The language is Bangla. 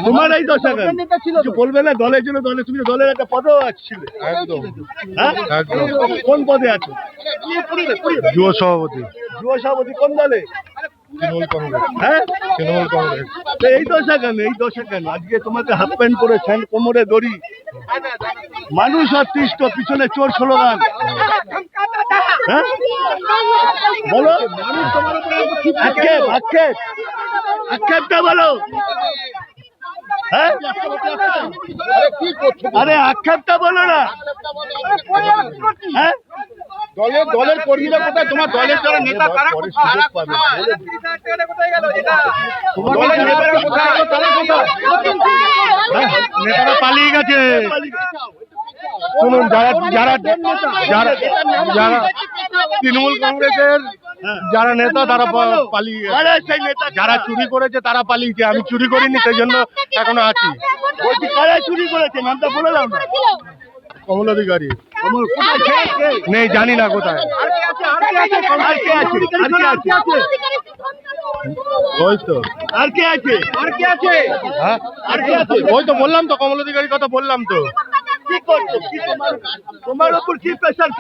তোমার এই দশা কেন? কিছু বলবে না দলের জন্য? তুমি দলের একটা পদেও ছিলে। কোন পদে আছো? যুব সভাপতি। যুব সভাপতি কোন দলে? তৃণমূল কংগ্রেস। হ্যাঁ, তৃণমূল কংগ্রেস। এই দশা কেন? এই দশা কেন? আজকে তোমাকে হাফ প্যান্ট পরে কোমরে দড়ি, মানুষ অতিষ্ঠ, পিছনে চোর স্লোগান। হ্যাঁ বলো, আক্ষেপটা বলো। হ্যাঁ, আরে আক্ষেপটা বলো না। হ্যাঁ, দলের কর্মীরা কোথায়? তোমার দলের যারা নেতা তারা কোথায়? নেতারা পালিয়ে গেছে। শুনুন, যারা যারা যারা যারা তৃণমূল কংগ্রেসের যারা নেতা তারা পালিয়ে গেছে। যারা চুরি করেছে তারা পালিয়েছে। আমি চুরি করিনি, সেই জন্য এখনো আছি। বলছি কারা চুরি করেছে? নামটা বলে দাও না। কমল অধিকারী নেই, জানি না কোথায়। ওই তো আর কে আছে? হ্যাঁ, ওই তো বললাম তো, কমল অধিকারীর কথা বললাম তো। কি করছো? তোমার উপর কি প্রেশার?